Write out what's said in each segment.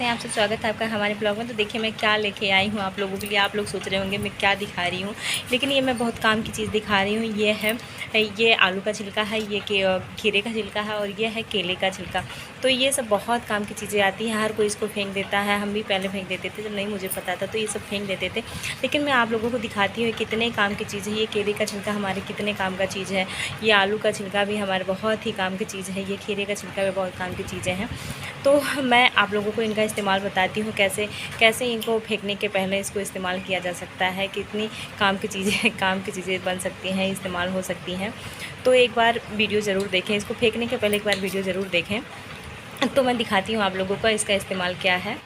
हैं, आपसे स्वागत है आपका हमारे ब्लॉग में। तो देखिए मैं क्या लेके आई हूँ आप लोगों के लिए। आप लोग सोच रहे होंगे मैं क्या दिखा रही हूँ, लेकिन ये मैं बहुत काम की चीज़ दिखा रही हूँ। ये आलू का छिलका है, ये खीरे का छिलका है और ये है केले का छिलका। तो ये सब बहुत काम की चीज़ें आती हैं। हर कोई इसको फेंक देता है, हम भी पहले फेंक देते थे जब नहीं मुझे पता था, तो ये सब फेंक देते थे। लेकिन मैं आप लोगों को दिखाती हूँ कितने काम की चीज़ है। ये केले का छिलका हमारे कितने काम का चीज़ है, ये आलू का छिलका भी हमारे बहुत ही काम की चीज़ है, ये खीरे का छिलका भी बहुत काम की चीज़ें हैं। तो मैं आप लोगों को इनका इस्तेमाल बताती हूँ, कैसे कैसे इनको फेंकने के पहले इसको इस्तेमाल किया जा सकता है, कितनी काम की चीज़ें बन सकती हैं, इस्तेमाल हो सकती हैं। तो एक बार वीडियो ज़रूर देखें, इसको फेंकने के पहले एक बार वीडियो ज़रूर देखें। तो मैं दिखाती हूँ आप लोगों को इसका इस्तेमाल क्या है।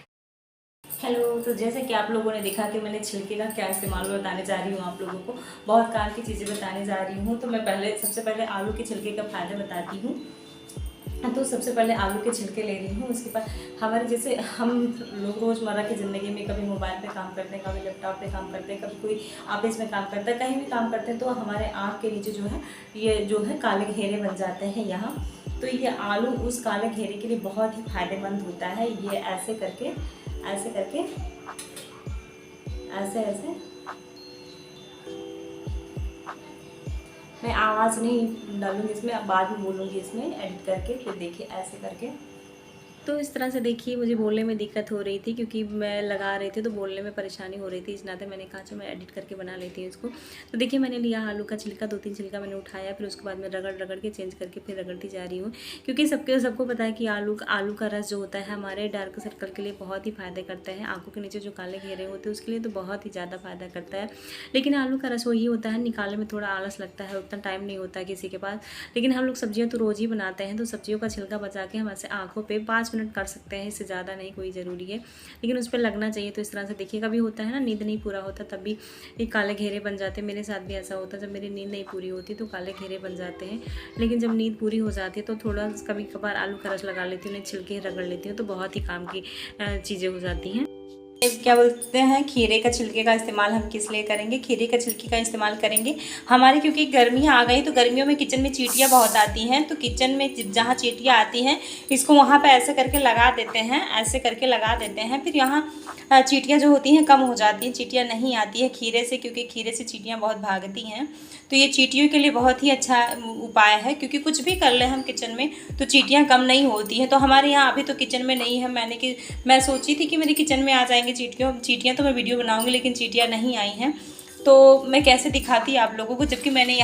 हेलो, तो जैसे कि आप लोगों ने देखा कि मैंने छिलके का क्या इस्तेमाल बताने जा रही हूँ आप लोगों को, बहुत काम की चीज़ें बताने जा रही हूँ। तो मैं सबसे पहले आलू के छिलके का फ़ायदा बताती हूँ। तो सबसे पहले आलू के छिलके ले रही हूँ। उसके बाद हमारे जैसे हम लोग रोज़मर्रा की ज़िंदगी में कभी मोबाइल पे काम करते हैं, कभी लैपटॉप पे काम करते हैं, कभी कोई ऑफिस में काम करता है, कहीं भी काम करते हैं, तो हमारे आँख के नीचे जो है ये जो है काले घेरे बन जाते हैं यहाँ। तो ये आलू उस काले घेरे के लिए बहुत ही फ़ायदेमंद होता है। ये ऐसे करके ऐसे मैं आवाज़ नहीं डालूंगी इसमें, अब बाद में बोलूँगी इसमें एडिट करके। फिर देखिए ऐसे करके, तो इस तरह से देखिए मुझे बोलने में दिक्कत हो रही थी क्योंकि मैं लगा रही थी तो बोलने में परेशानी हो रही थी। इस नाते मैंने कहा मैं एडिट करके बना लेती हूँ इसको। तो देखिए मैंने लिया आलू का छिलका, 2-3 छिलका मैंने उठाया, फिर उसके बाद मैं रगड़ के चेंज करके फिर रगड़ती जा रही हूँ। क्योंकि सबको पता है कि आलू का रस जो होता है हमारे डार्क सर्कल के लिए बहुत ही फ़ायदा करता है। आँखों के नीचे जो काले घेरे होते हैं उसके लिए तो बहुत ही ज़्यादा फ़ायदा करता है। लेकिन आलू का रस वही होता है, निकालने में थोड़ा आलस लगता है, उतना टाइम नहीं होता है किसी के पास। लेकिन हम लोग सब्जियाँ तो रोज़ ही बनाते हैं, तो सब्जियों का छिलका बचा के हम ऐसे आँखों पर 5 मिनट कर सकते हैं, इससे ज़्यादा नहीं कोई ज़रूरी है, लेकिन उस पर लगना चाहिए। तो इस तरह से देखिए, कभी होता है ना नींद नहीं पूरा होता तब भी ये काले घेरे बन जाते हैं। मेरे साथ भी ऐसा होता है, जब मेरी नींद नहीं पूरी होती तो काले घेरे बन जाते हैं। लेकिन जब नींद पूरी हो जाती है तो थोड़ा कभी कभार आलू का रस लगा लेती हूँ, नहीं छिलके रगड़ लेती हूँ, तो बहुत ही काम की चीज़ें हो जाती हैं। क्या बोलते हैं, खीरे का छिलके का इस्तेमाल हम किस लिए करेंगे? खीरे का छिलके का इस्तेमाल करेंगे हमारे, क्योंकि गर्मियाँ आ गई तो गर्मियों में किचन में चींटियाँ बहुत आती हैं। तो किचन में जहाँ चींटियाँ आती हैं इसको वहाँ पे ऐसे करके लगा देते हैं, ऐसे करके लगा देते हैं। फिर यहाँ चींटियाँ जो होती हैं कम हो जाती हैं, चींटियाँ नहीं आती है खीरे से, क्योंकि खीरे से चींटियाँ बहुत भागती हैं। तो ये चींटियों के लिए बहुत ही अच्छा उपाय है, क्योंकि कुछ भी कर ले हम किचन में तो चींटियाँ कम नहीं होती हैं। तो हमारे यहाँ अभी तो किचन में नहीं है, मैं सोची थी कि मेरे किचन में आ जाएंगे चींटियाँ, तो मैं वीडियो बनाऊंगी, लेकिन चींटियाँ नहीं आई हैं। तो मैं कैसे दिखाती आप लोगों को, जबकि मैंने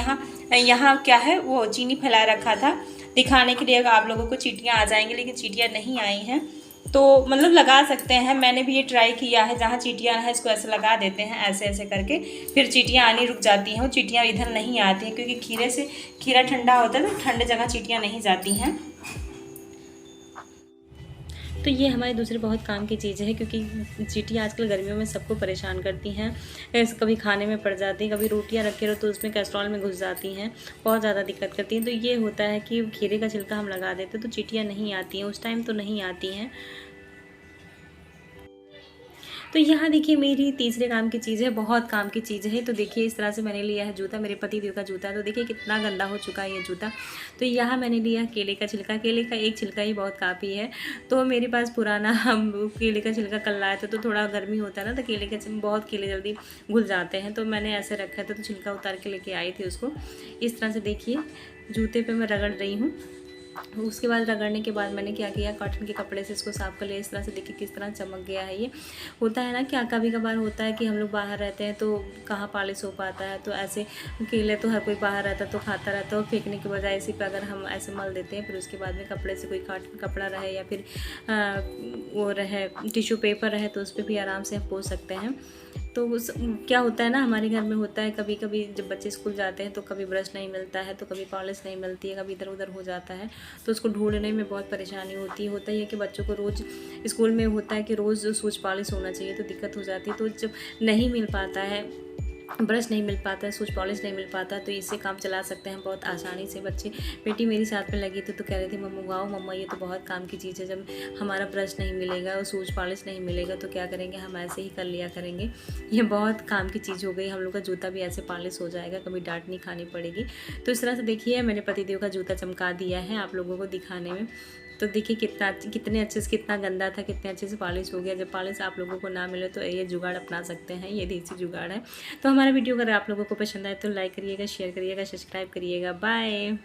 यहाँ क्या है वो चीनी फैला रखा था दिखाने के लिए आप लोगों को चींटियाँ आ जाएंगी, लेकिन चींटियाँ नहीं आई हैं। तो मतलब लगा सकते हैं, मैंने भी ये ट्राई किया है, जहाँ चींटियाँ है इसको ऐसे लगा देते हैं ऐसे करके, फिर चींटियाँ आनी रुक जाती हैं। वो चींटियाँ इधर नहीं आती हैं, क्योंकि खीरा ठंडा होता है, तो ठंडे जगह चींटियाँ नहीं जाती हैं। तो ये हमारे दूसरे बहुत काम की चीज़ है, क्योंकि चींटियाँ आजकल गर्मियों में सबको परेशान करती हैं। कभी खाने में पड़ जाती हैं, कभी रोटियाँ रखे रहो तो उसमें कैस्ट्रॉल में घुस जाती हैं, बहुत ज़्यादा दिक्कत करती हैं। तो ये होता है कि खीरे का छिलका हम लगा देते तो चींटियाँ नहीं आती हैं, उस टाइम तो नहीं आती हैं। तो यहाँ देखिए मेरी तीसरे काम की चीज़ है, बहुत काम की चीज़ है। तो देखिए इस तरह से मैंने लिया है जूता, मेरे पति देव का जूता है। तो देखिए कितना गंदा हो चुका है ये जूता। तो यहाँ मैंने लिया केले का छिलका, केले का एक छिलका ही बहुत काफ़ी है। तो मेरे पास पुराना हम केले का छिलका कल लाए थे, तो थोड़ा गर्मी होता है ना, तो बहुत केले जल्दी घुल जाते हैं, तो मैंने ऐसे रखा था, तो छिलका उतार के लेके आई थी उसको। इस तरह से देखिए जूते पर मैं रगड़ रही हूँ। उसके बाद रगड़ने के बाद मैंने क्या किया, कॉटन के कपड़े से इसको साफ़ कर लिया। इस तरह से देखिए किस तरह चमक गया है। ये होता है ना, क्या कभी कभार होता है कि हम लोग बाहर रहते हैं तो कहाँ पॉलिश हो पाता है, तो ऐसे केले तो हर कोई बाहर रहता है तो खाता रहता है, और फेंकने के बजाय इसी पर अगर हम ऐसे मल देते हैं, फिर उसके बाद में कपड़े से कोई कॉटन कपड़ा रहे या फिर वो रहे टिश्यू पेपर रहे, तो उस पर भी आराम से हम पोंछ सकते हैं। तो क्या होता है ना, हमारे घर में होता है कभी कभी जब बच्चे स्कूल जाते हैं तो कभी ब्रश नहीं मिलता है, तो कभी पॉलिश नहीं मिलती है, कभी इधर उधर हो जाता है, तो उसको ढूंढने में बहुत परेशानी होता ही है कि बच्चों को रोज़ स्कूल में होता है कि रोज़ शूज पॉलिश होना चाहिए, तो दिक्कत हो जाती है। तो जब नहीं मिल पाता है, ब्रश नहीं मिल पाता है, शूज पॉलिश नहीं मिल पाता, तो इससे काम चला सकते हैं बहुत आसानी से। बेटी मेरी साथ में लगी थी तो कह रही थी मम्मा ये तो बहुत काम की चीज़ है, जब हमारा ब्रश नहीं मिलेगा और शूज पॉलिश नहीं मिलेगा तो क्या करेंगे, हम ऐसे ही कर लिया करेंगे। ये बहुत काम की चीज़ हो गई, हम लोग का जूता भी ऐसे पॉलिश हो जाएगा, कभी डांट नहीं खानी पड़ेगी। तो इस तरह से देखिए मैंने पतिदेव का जूता चमका दिया है आप लोगों को दिखाने में। तो देखिए कितने अच्छे से, कितना गंदा था, कितने अच्छे से पॉलिश हो गया। जब पॉलिश आप लोगों को ना मिले तो ये जुगाड़ अपना सकते हैं, ये देसी जुगाड़ है। तो हमारा वीडियो अगर आप लोगों को पसंद आए तो लाइक करिएगा, शेयर करिएगा, सब्सक्राइब करिएगा। बाय।